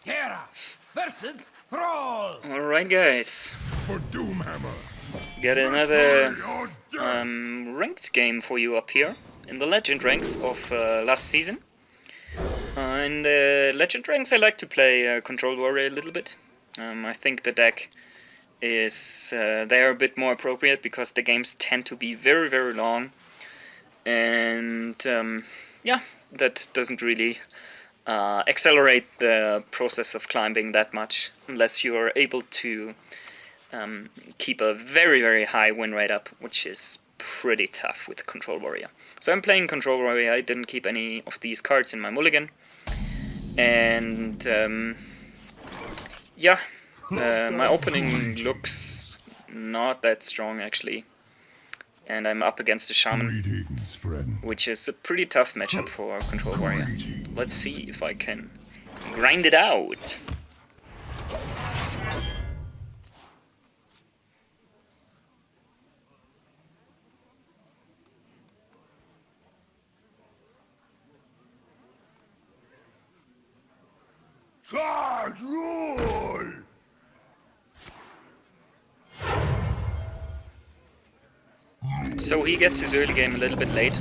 Terra versus Thrall. Alright guys, For Doomhammer. got another ranked game for you up here in the Legend ranks of last season. In the Legend ranks I like to play Control Warrior a little bit. I think the deck is there a bit more appropriate because the games tend to be very very long, and yeah, that doesn't really accelerate the process of climbing that much unless you are able to keep a very very high win rate up, which is pretty tough with Control Warrior. So I'm playing Control Warrior. I didn't keep any of these cards in my mulligan, and yeah, my opening looks not that strong actually, and I'm up against a Shaman, Greetings, friend. which is a pretty tough matchup for Control Warrior. Let's see if I can grind it out. Charge rule! So he gets his early game a little bit late.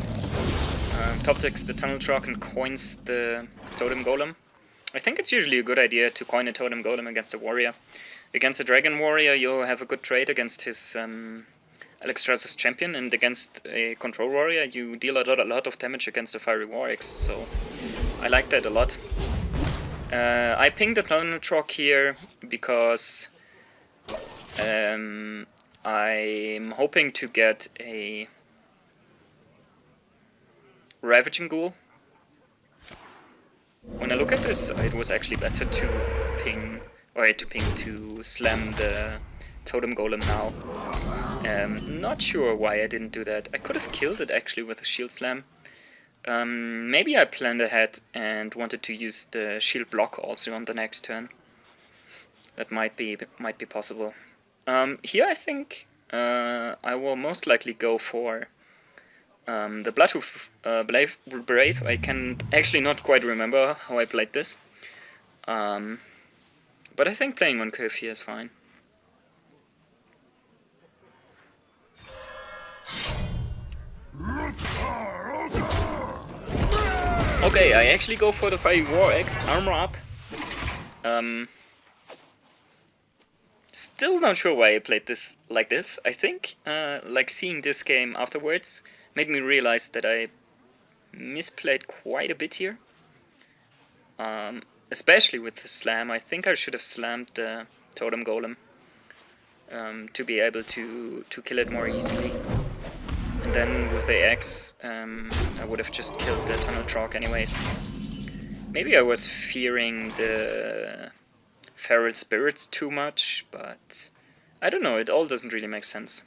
Top decks the Tunnel Truck and coins the Totem Golem. I think it's usually a good idea to coin a Totem Golem against a Warrior. Against a Dragon Warrior you have a good trade against his Alexstrasza's Champion, and against a Control Warrior you deal a lot of damage against a Fiery War Axe, so I like that a lot. I pinged the Tunnel Truck here because I'm hoping to get a Ravaging Ghoul. When I look at this, it was actually better to slam the Totem Golem now. Not sure why I didn't do that. I could have killed it actually with a Shield Slam. Maybe I planned ahead and wanted to use the shield block also on the next turn. That might be possible. Here I think I will most likely go for the Bloodhoof Brave. I can actually not quite remember how I played this. But I think playing on curve here is fine. Okay, I actually go for the Fiery War Axe, armor up. Still not sure why I played this like this. I think like seeing this game afterwards made me realize that I misplayed quite a bit here. Especially with the slam. I think I should have slammed the Totem Golem to be able to kill it more easily. And then with the axe, I would have just killed the Tunnel Truck anyways. Maybe I was fearing the Feral Spirits too much, but I don't know, it all doesn't really make sense.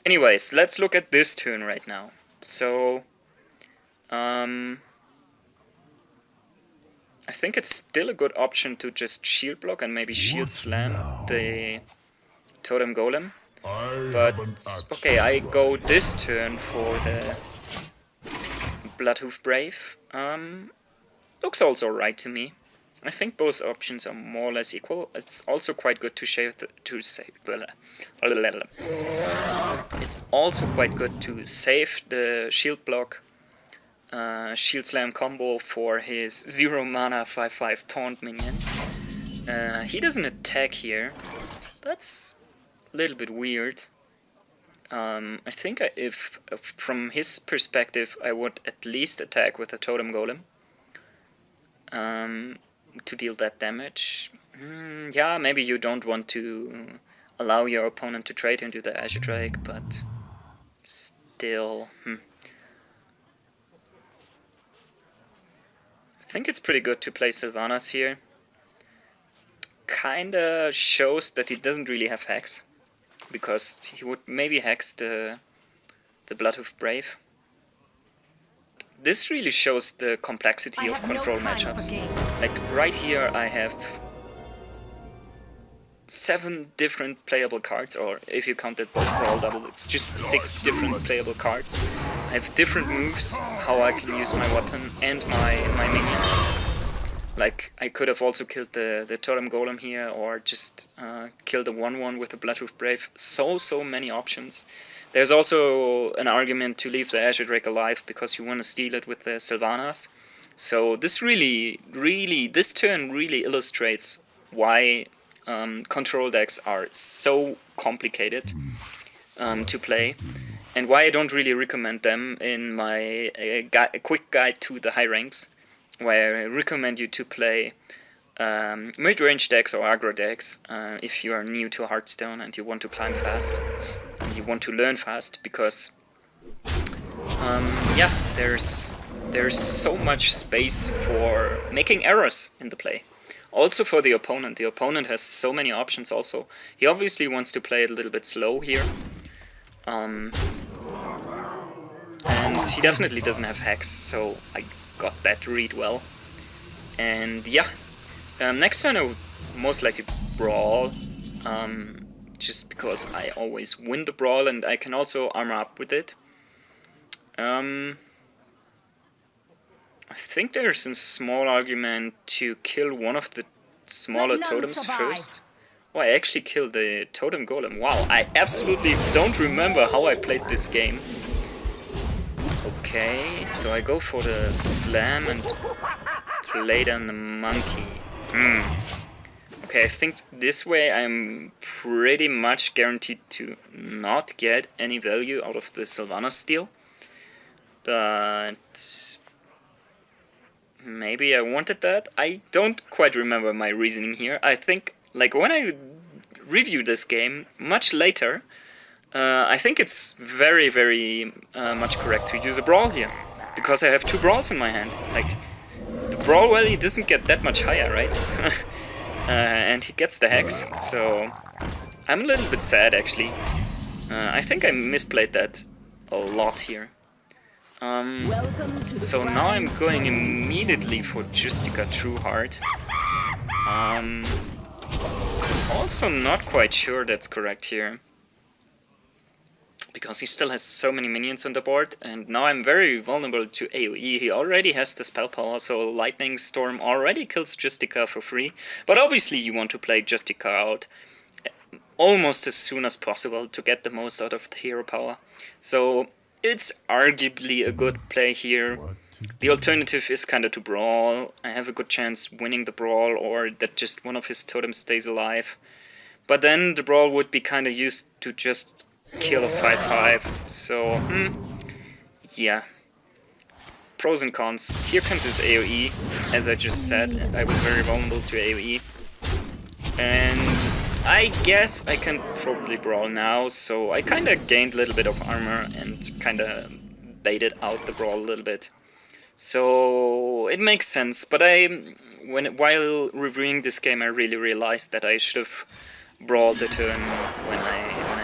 Anyways, let's look at this turn right now. So, I think it's still a good option to just shield block and maybe shield slam the Totem Golem. But, okay, I go this turn for the Bloodhoof Brave. Looks also right to me. I think both options are more or less equal. It's also quite good to save It's also quite good to save the shield block shield slam combo for his 0 mana 5/5 taunt minion. He doesn't attack here. That's a little bit weird. I think if from his perspective I would at least attack with a Totem Golem to deal that damage. Yeah, maybe you don't want to allow your opponent to trade into the Azure Drake, but still, I think it's pretty good to play Sylvanas here. Kinda shows that he doesn't really have Hex, because he would maybe Hex the Bloodhoof Brave. This really shows the complexity of control matchups. Like right here I have 7 different playable cards, or if you count it both for all double, it's just 6 different playable cards. I have different moves, how I can use my weapon and my minions. Like, I could have also killed the Totem Golem here, or just killed the 1/1 with the Bloodhoof Brave. So many options. There's also an argument to leave the Azure Drake alive, because you want to steal it with the Sylvanas. So this this turn really illustrates why control decks are so complicated to play, and why I don't really recommend them in my quick guide to the high ranks, where I recommend you to play mid-range decks or aggro decks if you are new to Hearthstone and you want to climb fast, and you want to learn fast, because yeah, there's so much space for making errors in the play. Also for the opponent. The opponent has so many options also. He obviously wants to play it a little bit slow here. And he definitely doesn't have Hex, so I got that read well. And yeah, next turn I would most likely Brawl, just because I always win the Brawl and I can also armor up with it. I think there's a small argument to kill one of the smaller totems first. Oh, I actually killed the Totem Golem. Wow, I absolutely don't remember how I played this game. Okay, so I go for the Slam and play down the Monkey. Okay, I think this way I'm pretty much guaranteed to not get any value out of the Sylvanas steal. But maybe I wanted that. I don't quite remember my reasoning here. I think, like, when I review this game much later, I think it's very much correct to use a Brawl here, because I have 2 Brawls in my hand. Like, the Brawl value doesn't get that much higher, right? And he gets the Hex, so I'm a little bit sad actually. I think I misplayed that a lot here. So now I'm going immediately for Justica Trueheart. Also not quite sure that's correct here, because he still has so many minions on the board, and now I'm very vulnerable to AoE. He already has the spell power, so Lightning Storm already kills Justica for free, but obviously you want to play Justica out almost as soon as possible to get the most out of the hero power. So it's arguably a good play here. The alternative is kind of to Brawl. I have a good chance winning the Brawl, or that just one of his totems stays alive. But then the Brawl would be kind of used to just kill a 5/5, so yeah. Pros and cons. Here comes his AoE. As I just said, I was very vulnerable to AoE. And I guess I can probably Brawl now, so I kind of gained a little bit of armor and kind of baited out the Brawl a little bit. So it makes sense, but while reviewing this game I really realized that I should have brawled the turn when I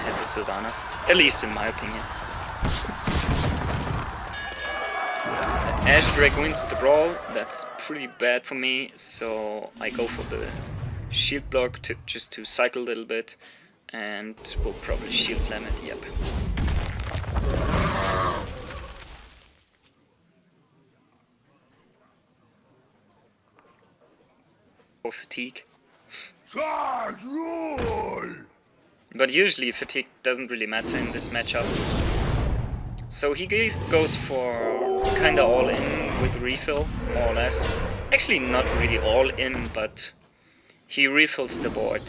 had the Sylvanas, at least in my opinion. The Azure Drake wins the Brawl. That's pretty bad for me, so I go for the shield block just to cycle a little bit, and we'll probably shield slam it, yep. Or fatigue. But usually fatigue doesn't really matter in this matchup. So he goes for kinda all in with refill, more or less. Actually not really all in, but he refills the board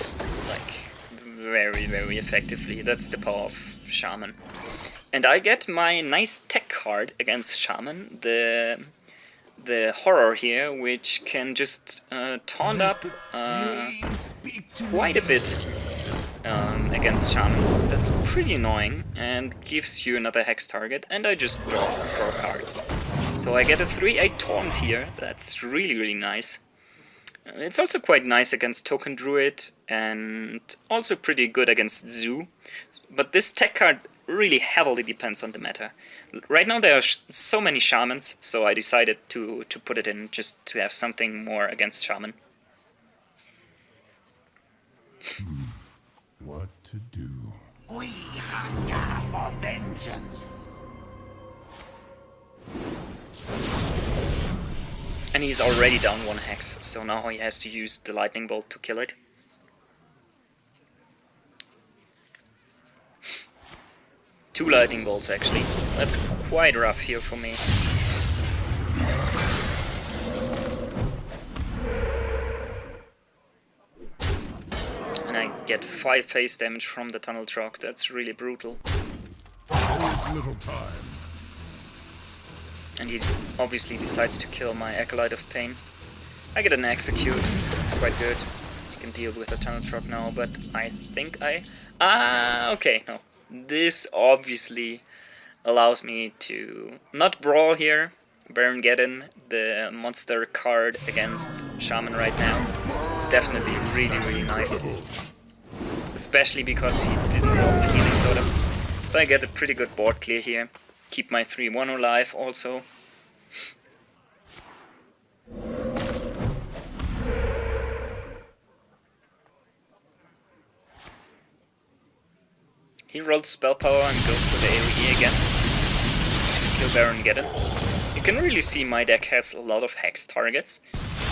like very effectively. That's the power of Shaman. And I get my nice tech card against Shaman, the horror here, which can just taunt up quite a bit against Shamans. That's pretty annoying and gives you another hex target, and I just draw cards. So I get a 3/8 taunt here. That's really nice. It's also quite nice against Token Druid and also pretty good against Zoo. But this tech card really heavily depends on the meta. Right now there are so many Shamans, so I decided to put it in just to have something more against Shaman. What to do? We hunger for vengeance. And he's already down 1 hex, so now he has to use the lightning bolt to kill it. Two lightning bolts actually. That's quite rough here for me. And I get 5 face damage from the tunnel truck. That's really brutal. There's little time. And he obviously decides to kill my Acolyte of Pain. I get an execute. It's quite good. I can deal with the tunnel truck now, but I think I... okay, no. This obviously allows me to not brawl here. Baron Geddon, the monster card against Shaman right now. Definitely really nice. Especially because he didn't roll the healing totem. So I get a pretty good board clear here. Keep my 3-1 alive also. He rolls spell power and goes for the AoE again, just to kill Baron Geddon. You can really see my deck has a lot of hex targets,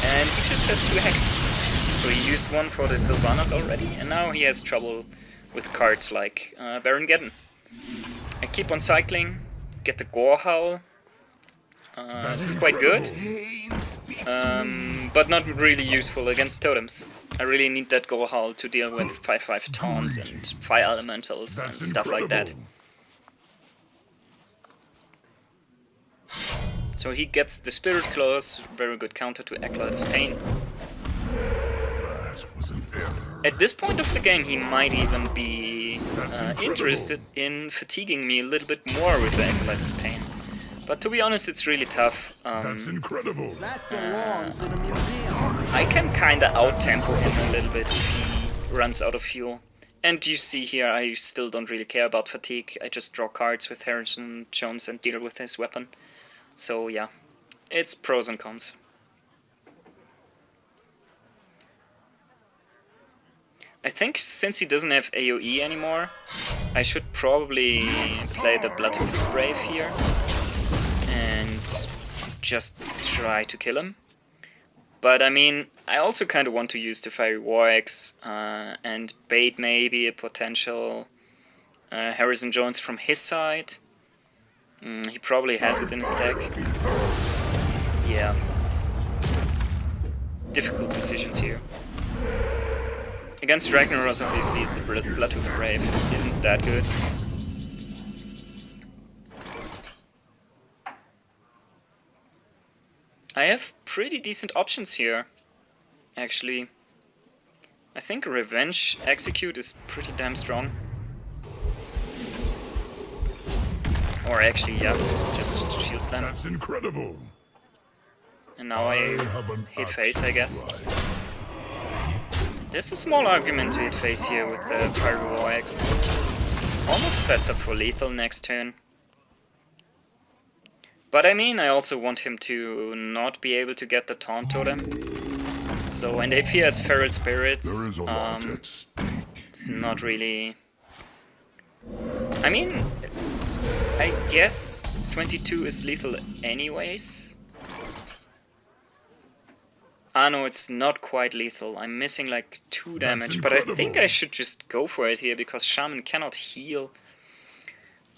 and he just has 2 hex. So he used one for the Sylvanas already, and now he has trouble with cards like Baron Geddon. I keep on cycling, get the Gore Howl. It's quite good, but not really useful against totems. I really need that Gore Howl to deal with 5/5 taunts and fire elementals and stuff like that. So he gets the Spirit Claws, very good counter to Acolyte of Pain. That was an error. At this point of the game he might even be interested in fatiguing me a little bit more with the Acolyte of Pain. But to be honest, it's really tough. That's incredible. That belongs in a museum. I can kinda out-tempo him a little bit if he runs out of fuel. And you see here, I still don't really care about fatigue. I just draw cards with Harrison Jones and deal with his weapon. So yeah, it's pros and cons. I think since he doesn't have AoE anymore, I should probably play the Blood of the Brave here and just try to kill him. But I mean, I also kind of want to use the Fiery War Axe and bait maybe a potential Harrison Jones from his side. He probably has it in his deck. Yeah. Difficult decisions here. Against Ragnaros, obviously, the Blood of the Brave isn't that good. I have pretty decent options here, actually. I think Revenge Execute is pretty damn strong. Or actually, yeah, just Shield Slam. That's incredible. And now I hit face, I guess. There's a small argument to hit face here with the Fiery War Axe. Almost sets up for lethal next turn. But I mean, I also want him to not be able to get the Taunt Totem. So, and if he has Feral Spirits, it's not really... I mean, I guess 22 is lethal anyways. Ah no, it's not quite lethal. I'm missing like 2 damage, but I think I should just go for it here because Shaman cannot heal.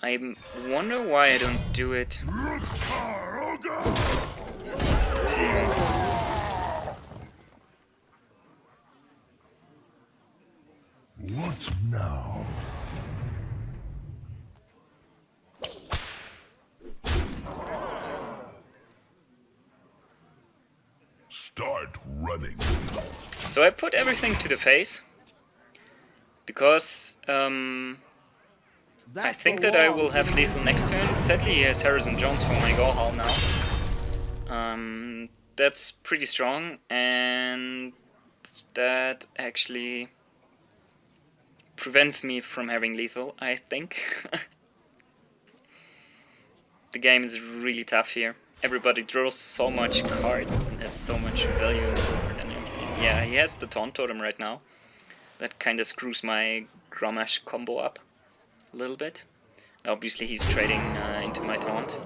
I wonder why I don't do it. What now? Start running. So I put everything to the face because I think that I will have lethal next turn. Sadly, he has Harrison Jones for my Go Hall now. That's pretty strong, and that actually prevents me from having lethal, I think. The game is really tough here. Everybody draws so much cards and has so much value in the board and everything. Yeah, he has the Taunt Totem right now. That kinda screws my Grommash combo up a little bit. Obviously he's trading into my Taunt.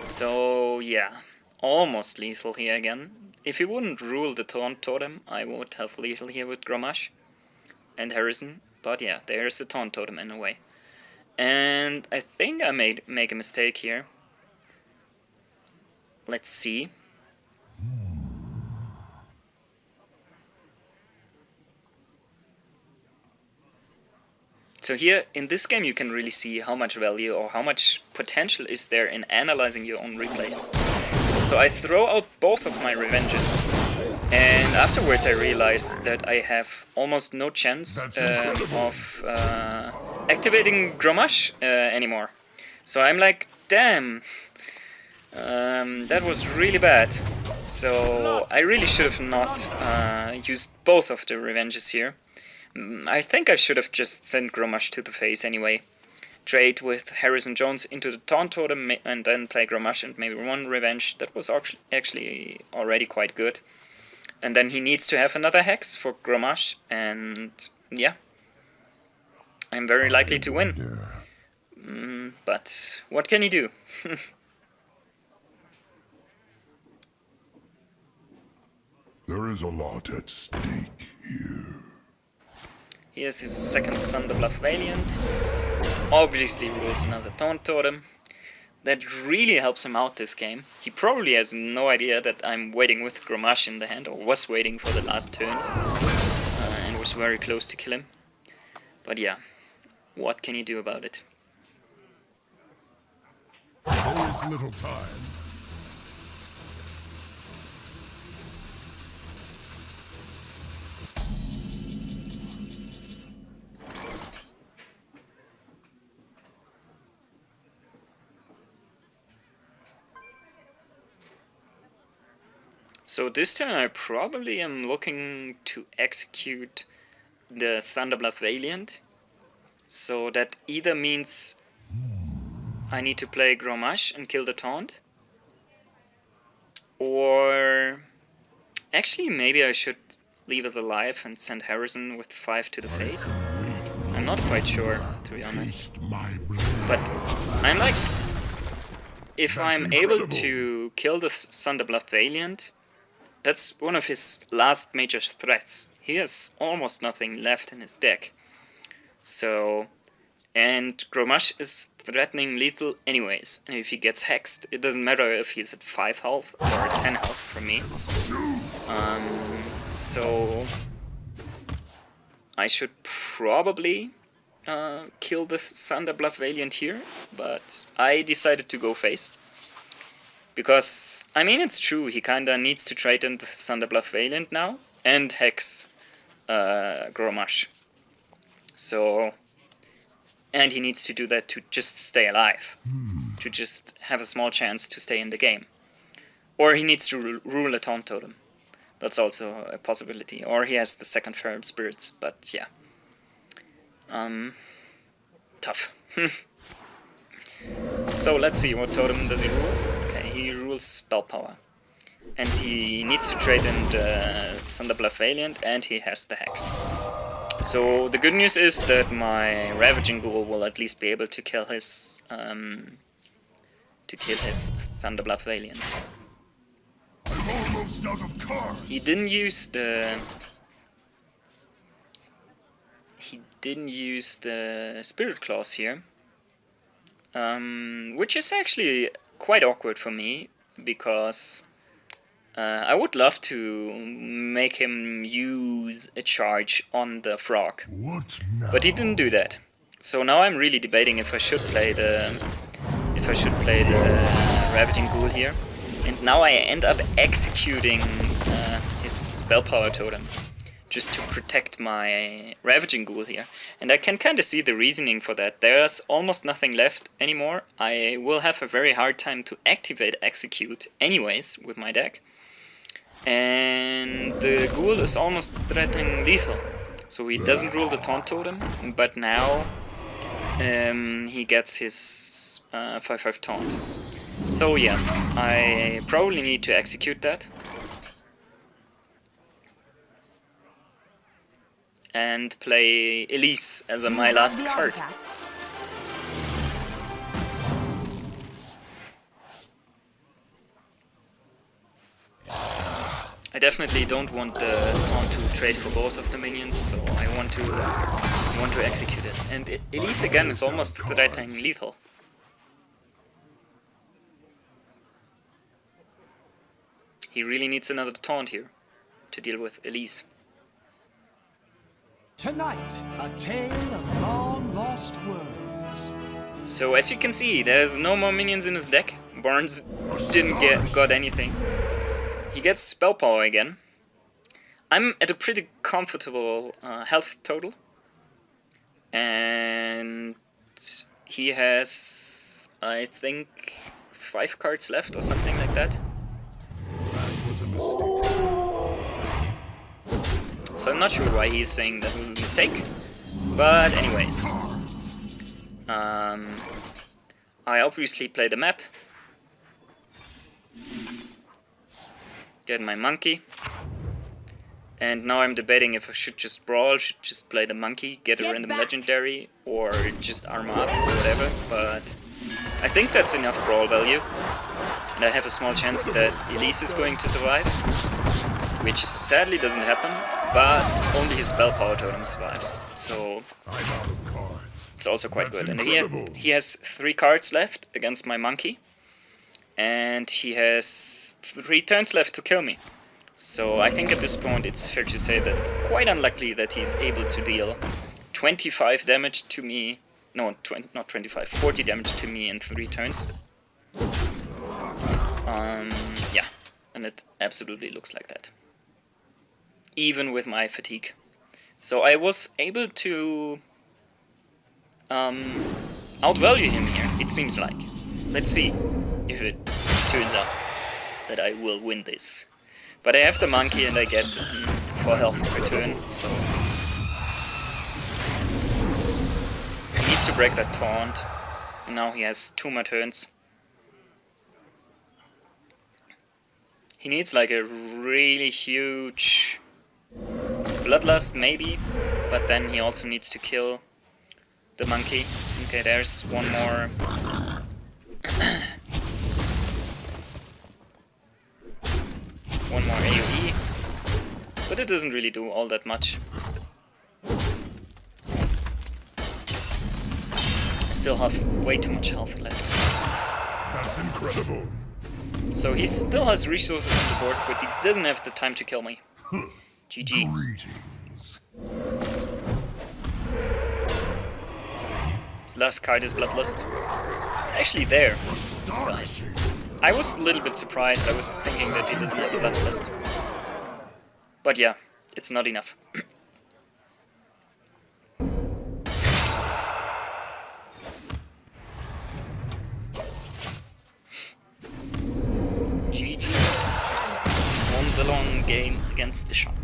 So yeah, almost lethal here again. If he wouldn't rule the Taunt Totem, I would have lethal here with Grommash and Harrison. But yeah, there's the Taunt Totem in a way. And I think I make a mistake here. Let's see. So here, in this game, you can really see how much value or how much potential is there in analyzing your own replays. So I throw out both of my revenges, and afterwards I realize that I have almost no chance of activating Grommash anymore. So I'm like, damn, that was really bad. So I really should have not used both of the revenges here. I think I should have just sent Grommash to the face anyway. Trade with Harrison Jones into the Taunt Totem and then play Grommash and maybe one revenge. That was actually already quite good. And then he needs to have another Hex for Grommash, and yeah, I'm very likely to win. But what can he do? There is a lot at stake here. Here's his second son, the Bluff Valiant. Obviously rules another Taunt Totem. That really helps him out this game. He probably has no idea that I'm waiting with Grommash in the hand, or was waiting for the last turns, and was very close to kill him. But yeah, what can you do about it? There is little time. So this turn I probably am looking to execute the Thunderbluff Valiant. So that either means I need to play Grommash and kill the Taunt, or actually maybe I should leave it alive and send Harrison with 5 to the face. I'm not quite sure, to be honest. But I'm like, if I'm able to kill the Thunderbluff Valiant, that's one of his last major threats. He has almost nothing left in his deck. So, and Grommash is threatening lethal anyways. And if he gets hexed, it doesn't matter if he's at 5 health or 10 health for me. So, I should probably kill the Thunderbluff Valiant here, but I decided to go face. Because, I mean, it's true, he kinda needs to trade in the Thunderbluff Valiant now, and hex Grommash. So, and he needs to do that to just stay alive, to just have a small chance to stay in the game. Or he needs to rule a Taunt Totem. That's also a possibility. Or he has the second Feral Spirits, but yeah. Tough. So let's see, what totem does he rule? Okay, he rules Spell Power. And he needs to trade in the Thunderbluff Valiant, and he has the Hex. So the good news is that my Ravaging Ghoul will at least be able to kill his Thunderbluff Valiant. I'm almost out of cards. He didn't use the Spirit Claws here, which is actually quite awkward for me, because I would love to make him use a charge on the frog, What now? but he didn't do that. So now I'm really debating if I should play the Ravaging Ghoul here, and now I end up executing his Spell Power totem just to protect my Ravaging Ghoul here. And I can kind of see the reasoning for that. There's almost nothing left anymore. I will have a very hard time to activate Execute anyways with my deck. And the Ghoul is almost threatening lethal. So he doesn't rule the Taunt Totem, but now he gets his 5/5 Taunt. So yeah, I probably need to execute that. And play Elise as my last card. I definitely don't want the taunt to trade for both of the minions, so I want to execute it. And Elise again is almost threatening lethal. He really needs another taunt here to deal with Elise. Tonight, a tale of long-lost worlds. So as you can see, there's no more minions in his deck. Barnes didn't got anything. He gets spell power again. I'm at a pretty comfortable health total. And he has, I think, 5 cards left or something like that. That was a mistake. So I'm not sure why he's saying that was a mistake. But anyways. I obviously play the map. Get my monkey. And now I'm debating if I should just brawl, should just play the monkey, get a random legendary, or just armor up or whatever, but I think that's enough brawl value. And I have a small chance that Elise is going to survive, which sadly doesn't happen, but only his spell power totem survives, so I'm out of cards. it's also quite That's good. And incredible. he has 3 cards left against my monkey, and he has 3 turns left to kill me. So I think at this point it's fair to say that it's quite unlikely that he's able to deal 25 damage to me, no, not 25, 40 damage to me in 3 turns. Yeah, and it absolutely looks like that. Even with my fatigue. So I was able to outvalue him here, it seems like. Let's see if it turns out that I will win this. But I have the monkey and I get 4 health per turn, so he needs to break that taunt. And now he has 2 more turns. He needs like a really huge bloodlust maybe, but then he also needs to kill the monkey. Okay, there's one more. One more AoE, but it doesn't really do all that much. I still have way too much health left. That's incredible. So he still has resources on the board, but he doesn't have the time to kill me. GG. Greetings. His last card is Bloodlust. It's actually there. But I was a little bit surprised. I was thinking that he doesn't have a Bloodlust. But yeah, it's not enough. GG. Won the long game against the Shark.